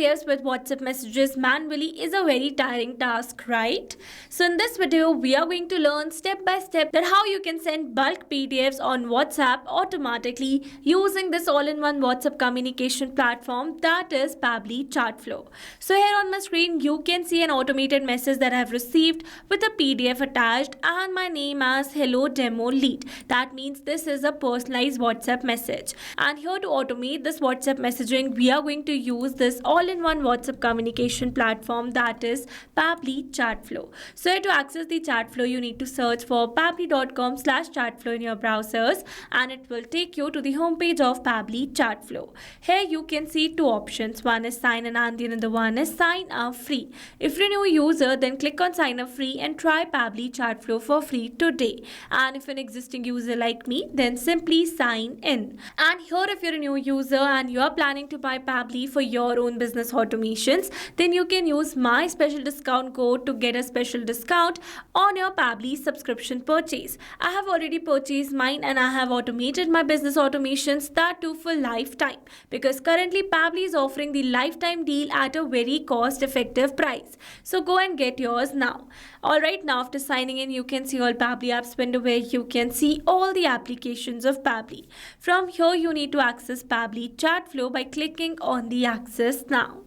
PDFs with WhatsApp messages manually is a very tiring task, right? So in this video, we are going to learn step by step that how you can send bulk PDFs on WhatsApp automatically using this all-in-one WhatsApp communication platform that is Pabbly Chatflow. So here on my screen, you can see an automated message that I have received with a PDF attached and my name as Hello Demo Lead. That means this is a personalized WhatsApp message. And here to automate this WhatsApp messaging, we are going to use this all-in-one WhatsApp communication platform that is Pabbly Chatflow. So here to access the Chatflow, you need to search for pabbly.com/chatflow in your browsers and it will take you to the homepage of Pabbly Chatflow. Here you can see two options. One is sign in and the other one is sign up free. If you're a new user, then click on sign up free and try Pabbly Chatflow for free today. And if you're an existing user like me, then simply sign in. And here if you're a new user and you are planning to buy Pabbly for your own business automations, then you can use my special discount code to get a special discount on your Pabbly subscription purchase. I have already purchased mine and I have automated my business automations, that too for lifetime, because currently Pabbly is offering the lifetime deal at a very cost-effective price. So go and get yours now. Alright, now after signing in, you can see all Pabbly apps window where you can see all the applications of Pabbly. From here, you need to access Pabbly Chatflow by clicking on the Access Now.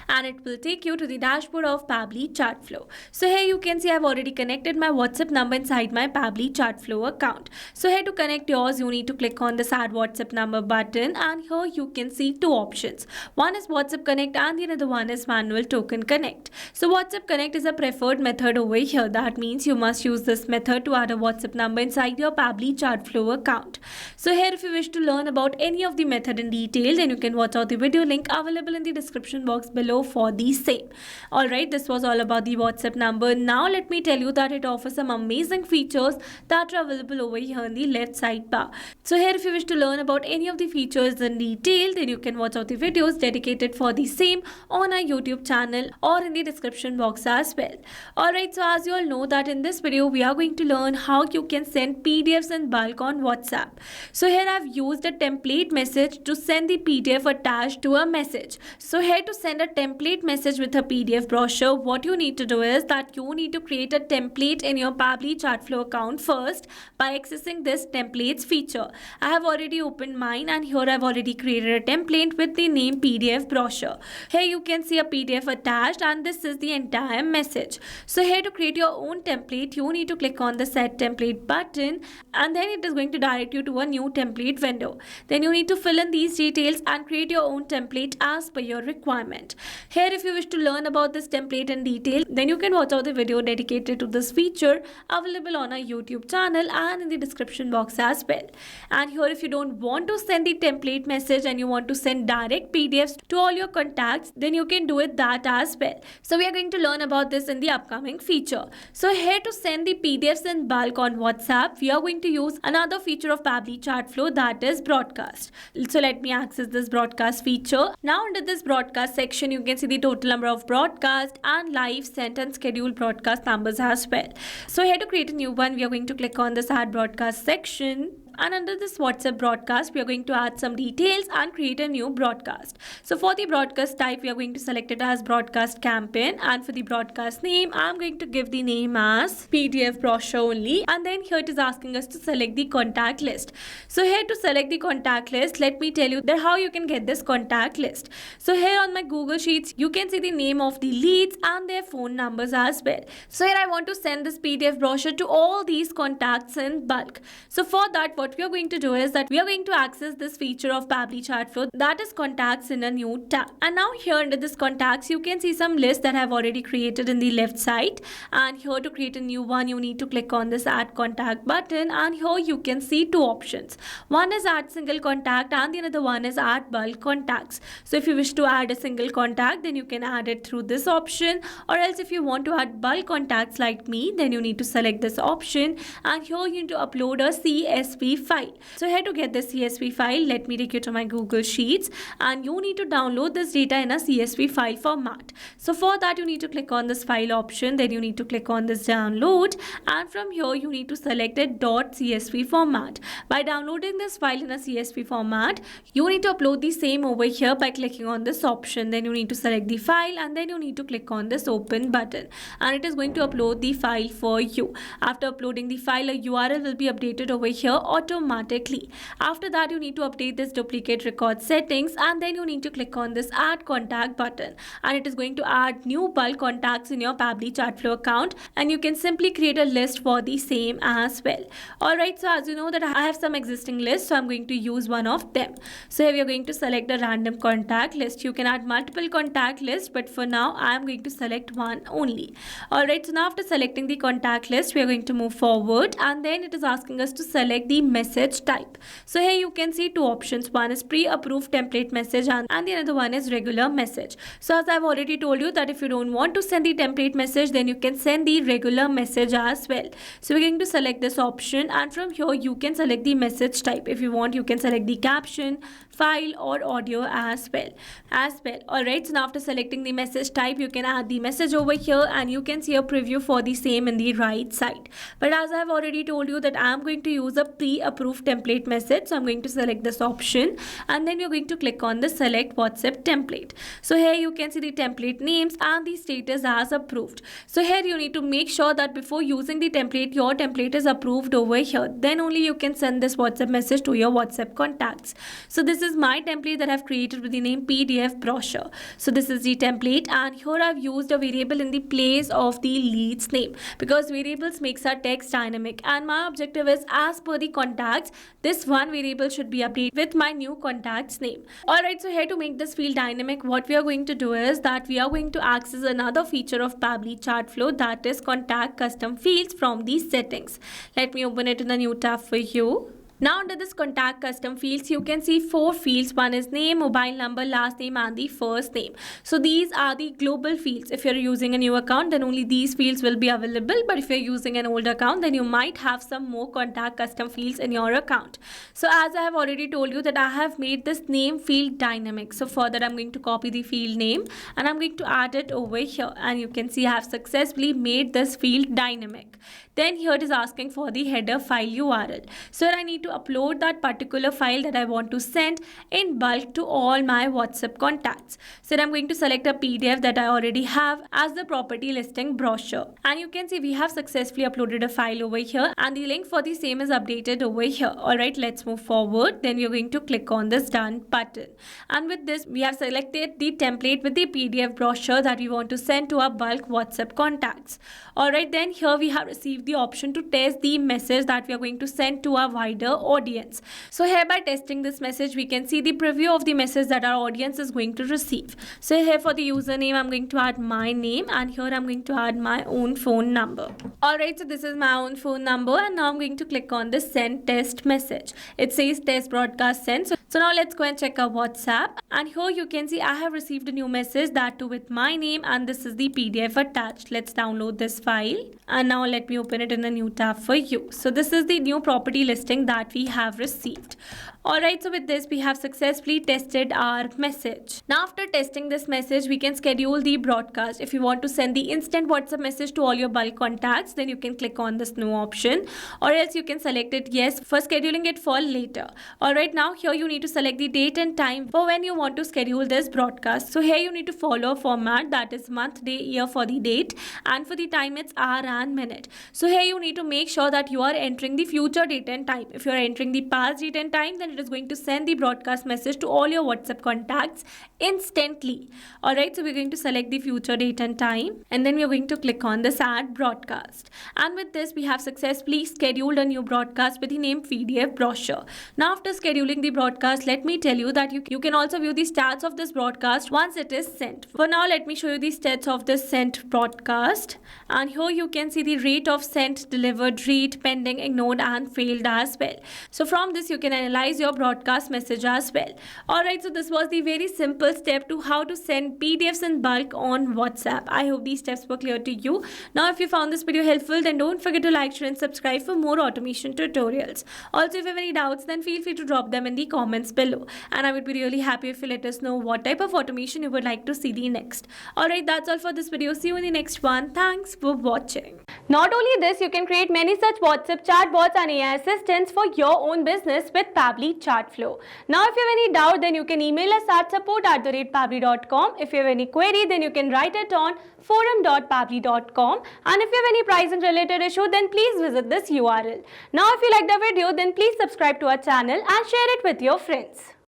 And it will take you to the dashboard of Pabbly Chatflow. So here you can see I've already connected my WhatsApp number inside my Pabbly Chatflow account. So here to connect yours, you need to click on this Add WhatsApp Number button and here you can see two options. One is WhatsApp Connect and the other one is Manual Token Connect. So WhatsApp Connect is a preferred method over here. That means you must use this method to add a WhatsApp number inside your Pabbly Chatflow account. So here if you wish to learn about any of the method in detail, then you can watch out the video link available in the description box below for the same. Alright, this was all about the WhatsApp number. Now let me tell you that it offers some amazing features that are available over here in the left side bar. So here if you wish to learn about any of the features in detail, then you can watch out the videos dedicated for the same on our YouTube channel or in the description box as well. Alright, so as you all know that in this video we are going to learn how you can send PDFs in bulk on WhatsApp. So here I've used a template message to send the PDF attached to a message. So here to send a template message with a PDF brochure, what you need to do is that you need to create a template in your Pabbly Chatflow account first by accessing this templates feature. I have already opened mine and here I've already created a template with the name PDF brochure. Here you can see a PDF attached and this is the entire message. So here to create your own template, you need to click on the set template button and then it is going to direct you to a new template window. Then you need to fill in these details and create your own template as per your requirement. Here if you wish to learn about this template in detail, then you can watch out the video dedicated to this feature available on our YouTube channel and in the description box as well. And here if you don't want to send the template message and you want to send direct PDFs to all your contacts, then you can do it that as well. So we are going to learn about this in the upcoming feature. So here to send the PDFs in bulk on WhatsApp, we are going to use another feature of Pabbly Chatflow, that is broadcast. So let me access this broadcast feature. Now under this broadcast section, you can see the total number of broadcast and live sent and scheduled broadcast numbers as well. So here to create a new one, we are going to click on this add broadcast section. And under this WhatsApp broadcast, we are going to add some details and create a new broadcast. So for the broadcast type, we are going to select it as broadcast campaign. And for the broadcast name, I'm going to give the name as PDF brochure only. And then here it is asking us to select the contact list. So here to select the contact list, let me tell you that how you can get this contact list. So here on my Google Sheets, you can see the name of the leads and their phone numbers as well. So here I want to send this PDF brochure to all these contacts in bulk. So for that, what we are going to do is that we are going to access this feature of Pabbly Chatflow, that is contacts, in a new tab. And now here under this contacts, you can see some lists that I have already created in the left side. And here to create a new one, you need to click on this add contact button and here you can see two options. One is add single contact and the other one is add bulk contacts. So if you wish to add a single contact, then you can add it through this option, or else if you want to add bulk contacts like me, then you need to select this option and here you need to upload a CSV CSV file. So here to get this CSV file, let me take you to my Google Sheets, and you need to download this data in a CSV file format. So for that, you need to click on this file option, then you need to click on this download, and from here you need to select a .csv format. By downloading this file in a CSV format, you need to upload the same over here by clicking on this option. Then you need to select the file, and then you need to click on this open button, and it is going to upload the file for you. After uploading the file, a URL will be updated over here automatically. After that, you need to update this duplicate record settings, and then you need to click on this add contact button, and it is going to add new bulk contacts in your Pabbly Chatflow account, and you can simply create a list for the same as well. Alright, so as you know that I have some existing lists, so I'm going to use one of them. So here we are going to select a random contact list. You can add multiple contact lists, but for now I am going to select one only. Alright, so now after selecting the contact list, we are going to move forward, and then it is asking us to select the message type. So here you can see two options. One is pre-approved template message, and the another one is regular message. So as I've already told you that if you don't want to send the template message, then you can send the regular message as well. So we're going to select this option, and from here you can select the message type. If you want, you can select the caption, file or audio as well. Alright, so now after selecting the message type, you can add the message over here, and you can see a preview for the same in the right side. But as I've already told you that I'm going to use a pre-approved template message, so I'm going to select this option, and then you're going to click on the select WhatsApp template. So here you can see the template names and the status as approved. So here you need to make sure that before using the template, your template is approved over here. Then only you can send this WhatsApp message to your WhatsApp contacts. So this is my template that I've created with the name PDF brochure. So this is the template, and here I've used a variable in the place of the lead's name, because variables makes our text dynamic, and my objective is as per the contacts, this one variable should be updated with my new contact's name. Alright, so here to make this field dynamic, what we are going to do is that we are going to access another feature of Pabbly Chatflow, that is contact custom fields from these settings. Let me open it in a new tab for you. Now under this contact custom fields, you can see 4 fields. One is name, mobile number, last name and the first name. So these are the global fields. If you're using a new account, then only these fields will be available. But if you're using an old account, then you might have some more contact custom fields in your account. So as I have already told you that I have made this name field dynamic. So for that, I'm going to copy the field name, and I'm going to add it over here. And you can see I have successfully made this field dynamic. Then here it is asking for the header file URL. So I need to upload that particular file that I want to send in bulk to all my WhatsApp contacts. So I'm going to select a PDF that I already have as the property listing brochure. And you can see we have successfully uploaded a file over here, and the link for the same is updated over here. Alright, let's move forward. Then you're going to click on this done button. And with this, we have selected the template with the PDF brochure that we want to send to our bulk WhatsApp contacts. Alright, then here we have received the option to test the message that we are going to send to our wider audience. So here by testing this message, we can see the preview of the message that our audience is going to receive. So here for the username, I'm going to add my name, and here I'm going to add my own phone number. Alright, so this is my own phone number, and now I'm going to click on this send test message. It says test broadcast sent. So now let's go and check our WhatsApp, and here you can see I have received a new message, that too with my name, and this is the PDF attached. Let's download this file, and now let me open it in a new tab for you. So this is the new property listing that we have received. Alright, so with this we have successfully tested our message. Now after testing this message, we can schedule the broadcast. If you want to send the instant WhatsApp message to all your bulk contacts, then you can click on this new option, or else you can select it yes for scheduling it for later. Alright, now here you need to select the date and time for when you want to schedule this broadcast. So here you need to follow a format, that is month, day, year for the date, and for the time it's hour and minute. So here you need to make sure that you are entering the future date and time. If you are entering the past date and time, then it is going to send the broadcast message to all your WhatsApp contacts instantly. Alright, so we're going to select the future date and time, and then we're going to click on this add broadcast. And with this, we have successfully scheduled a new broadcast with the name PDF brochure. Now after scheduling the broadcast, let me tell you that you can also view the stats of this broadcast once it is sent. For now, let me show you the stats of this sent broadcast, and here you can see the rate of sent, delivered, read, pending, ignored and failed as well. So from this you can analyze your broadcast message as well. Alright, so this was the very simple step to how to send PDFs in bulk on WhatsApp. I hope these steps were clear to you. Now if you found this video helpful, then don't forget to like, share and subscribe for more automation tutorials. Also, if you have any doubts, then feel free to drop them in the comments below. And I would be really happy if you let us know what type of automation you would like to see the next. Alright, that's all for this video. See you in the next one. Thanks for watching. Not only this, you can create many such WhatsApp chatbots and AI assistants for your own business with Pabbly Chatflow. Now, if you have any doubt, then you can email us at support@pabbly.com. If you have any query, then you can write it on forum.pabbly.com. And if you have any price and related issue, then please visit this URL. Now, if you like the video, then please subscribe to our channel and share it with your friends.